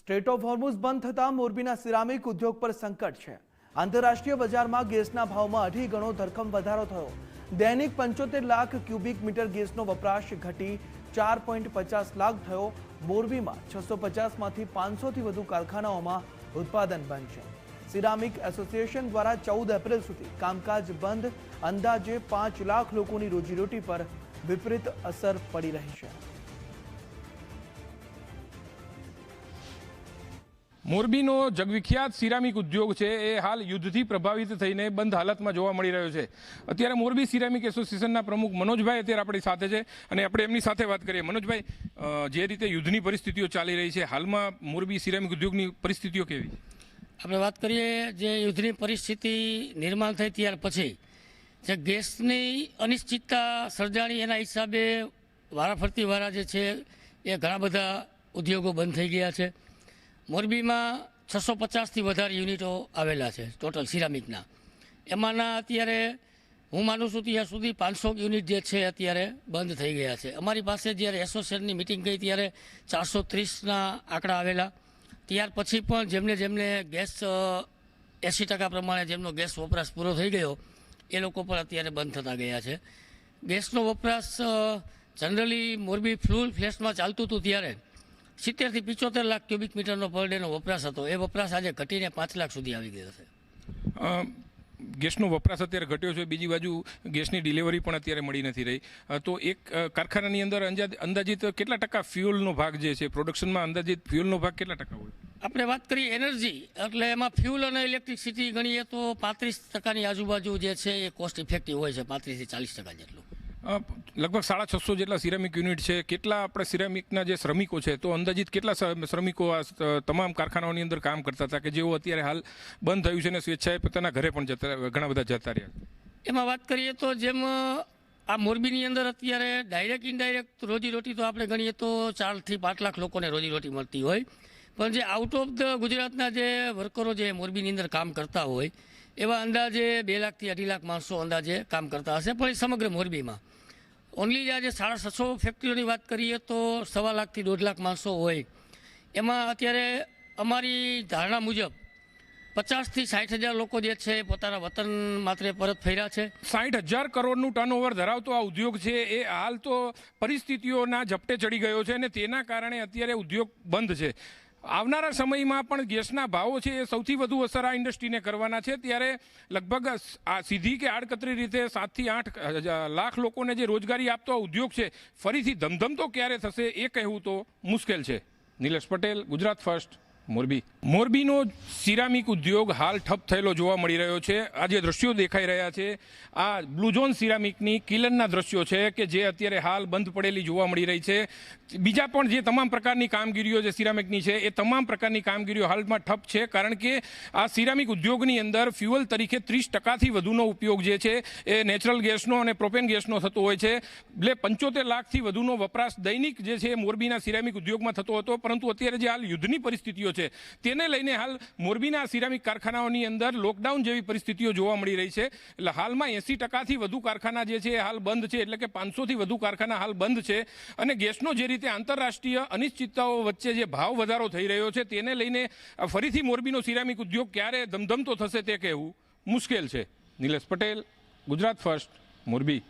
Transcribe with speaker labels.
Speaker 1: Straight of હોર્મુઝ બંધ થતાં મોરબીના સિરામિક ઉદ્યોગ પર સંકટ છે। આંતરરાષ્ટ્રીય બજારમાં ગેસના ભાવમાં 2.5 ગણો ધરખમ વધારો થયો। દૈનિક 75 લાખ ક્યુબિક મીટર ગેસનો વપરાશ ઘટી 4.50 લાખ થયો। મોરબીમાં 650 માંથી 500 થી વધુ કારખાનાઓમાં ઉત્પાદન બંધ છે। સિરામિક એસોસિએશન દ્વારા 14 એપ્રિલ સુધી કામકાજ બંધ। અંદાજે 5 લાખ લોકોની રોજીરોટી પર વિપરીત અસર પડી રહી છે।
Speaker 2: મોરબીનો જગવિખ્યાત સિરામિક ઉદ્યોગ છે એ હાલ યુદ્ધથી પ્રભાવિત થઈને બંધ હાલતમાં જોવા મળી રહ્યો છે। અત્યારે મોરબી સિરામિક એસોસિએશનના પ્રમુખ મનોજભાઈ અત્યારે આપણી સાથે છે અને આપણે એમની સાથે વાત કરીએ। મનોજભાઈ, જે રીતે યુદ્ધની પરિસ્થિતિઓ ચાલી રહી છે, હાલમાં મોરબી સિરામિક ઉદ્યોગની પરિસ્થિતિઓ કેવી?
Speaker 3: આપણે વાત કરીએ જે યુદ્ધની પરિસ્થિતિ નિર્માણ થઈ ત્યાર પછી જે ગેસની અનિશ્ચિતતા સર્જાણી એના હિસાબે વારાફરતી વારા જે છે એ ઘણા બધા ઉદ્યોગો બંધ થઈ ગયા છે। મોરબીમાં 650થી વધારે યુનિટો આવેલા છે ટોટલ સિરામિકના। એમાંના અત્યારે હું માનું છું ત્યાં સુધી 500 યુનિટ જે છે અત્યારે બંધ થઈ ગયા છે। અમારી પાસે જ્યારે એસોસિએશનની મિટિંગ ગઈ ત્યારે 430ના આંકડા આવેલા। ત્યાર પછી પણ જેમને ગેસ 80% પ્રમાણે જેમનો ગેસ વપરાશ પૂરો થઈ ગયો એ લોકો પણ અત્યારે બંધ થતા ગયા છે। ગેસનો વપરાશ જનરલી મોરબી ફ્યુલ ફ્લેશમાં ચાલતું હતું ત્યારે 70 થી 75 લાખ ક્યુબિક મીટરનો પર ડેનો વપરાશ હતો। એ વપરાશ આજે ઘટીને 5 લાખ સુધી આવી ગયો છે।
Speaker 2: ગેસનો વપરાશ અત્યારે ઘટ્યો છે, બીજી બાજુ ગેસની ડિલિવરી પણ અત્યારે મળી નથી રહી। તો એક કારખાનાની અંદર અંદાજિત કેટલા ટકા ફ્યુઅલનો ભાગ જે છે પ્રોડક્શનમાં, અંદાજિત ફ્યુઅલનો ભાગ કેટલા ટકા હોય?
Speaker 3: આપણે વાત કરીએ એનર્જી એટલે એમાં ફ્યુલ અને ઇલેક્ટ્રિસિટી ગણીએ તો 35%ની આજુબાજુ જે છે એ કોસ્ટ ઇફેક્ટિવ હોય છે, 35 થી 40% જેટલું।
Speaker 2: લગભગ 650 જેટલા સિરામિક યુનિટ છે। કેટલા આપણે સિરામિકના જે શ્રમિકો છે તો અંદાજિત કેટલા શ્રમિકો આ તમામ કારખાનાઓની અંદર કામ કરતા હતા કે જેઓ અત્યારે હાલ બંધ થયું છે અને સ્વેચ્છાએ પોતાના ઘરે પણ ઘણા બધા જતા રહ્યા?
Speaker 3: એમાં વાત કરીએ તો જેમ આ મોરબીની અંદર અત્યારે ડાયરેક્ટ ઇનડાયરેક્ટ રોજીરોટી તો આપણે ગણીએ તો 4 થી 5 લાખ લોકોને રોજીરોટી મળતી હોય, પણ જે આઉટ ઓફ ધ ગુજરાતના જે વર્કરો જે મોરબીની અંદર કામ કરતા હોય એવા અંદાજે 2 લાખથી 2.5 લાખ માણસો અંદાજે કામ કરતા હશે। પણ એ સમગ્ર મોરબીમાં ઓનલી આજે 650 ફેક્ટરીઓની વાત કરીએ તો 1.25 લાખથી 1.5 લાખ માણસો હોય। એમાં અત્યારે અમારી ધારણા મુજબ 50 થી 60 હજાર લોકો જે છે પોતાના વતન માત્ર પરત ફર્યા છે।
Speaker 2: 60,000 કરોડનું ટર્નઓવર ધરાવતો આ ઉદ્યોગ છે એ હાલ તો પરિસ્થિતિઓના ઝપટે ચડી ગયો છે અને તેના કારણે અત્યારે ઉદ્યોગ બંધ છે। આવનારા સમયમાં પણ ગેસના ભાવો છે એ સૌથી વધુ અસર આ ઇન્ડસ્ટ્રીને કરવાના છે। ત્યારે લગભગ આ સીધી કે આડકતરી રીતે 7 થી 8 લાખ લોકોને જે રોજગારી આપતો આ ઉદ્યોગ છે ફરીથી ધમધમતો ક્યારે થશે એ કહેવું તો મુશ્કેલ છે। નિલેશ પટેલ, ગુજરાત ફર્સ્ટ, મોરબી। મોરબીનો સિરામિક ઉદ્યોગ હાલ ઠપ થયેલો જોવા મળી રહ્યો છે। આ જે દ્રશ્યો દેખાઈ રહ્યા છે આ બ્લુ ઝોન સિરામિકની કિલનના દ્રશ્યો છે કે જે અત્યારે હાલ બંધ પડેલી જોવા મળી રહી છે। બીજા પણ જે તમામ પ્રકારની કામગીરીઓ જે સિરામિકની છે એ તમામ પ્રકારની કામગીરીઓ હાલમાં ઠપ છે, કારણ કે આ સિરામિક ઉદ્યોગની અંદર ફ્યુઅલ તરીકે 30%થી વધુનો ઉપયોગ જે છે એ નેચરલ ગેસનો અને પ્રોપેન ગેસનો થતો હોય છે। એટલે 75 લાખથી વધુનો વપરાશ દૈનિક જે છે મોરબીના સિરામિક ઉદ્યોગમાં થતો હતો, પરંતુ અત્યારે જે હાલ યુદ્ધની પરિસ્થિતિઓ છે તેને લઈને હાલ મોરબીના સિરામિક કારખાનાઓની અંદર લોકડાઉન જેવી પરિસ્થિતિઓ જોવા મળી રહી છે। એટલે હાલમાં 80%થી વધુ કારખાના જે છે હાલ બંધ છે, એટલે કે 500થી વધુ કારખાના હાલ બંધ છે। અને ગેસનો જે રીતે આંતરરાષ્ટ્રીય અનિશ્ચિતતાઓ વચ્ચે જે ભાવ વધારો થઈ રહ્યો છે તેને લઈને ફરીથી મોરબીનો સિરામિક ઉદ્યોગ ક્યારે ધમધમતો થશે તે કહેવું મુશ્કેલ છે। નિલેશ પટેલ, ગુજરાત ફર્સ્ટ, મોરબી।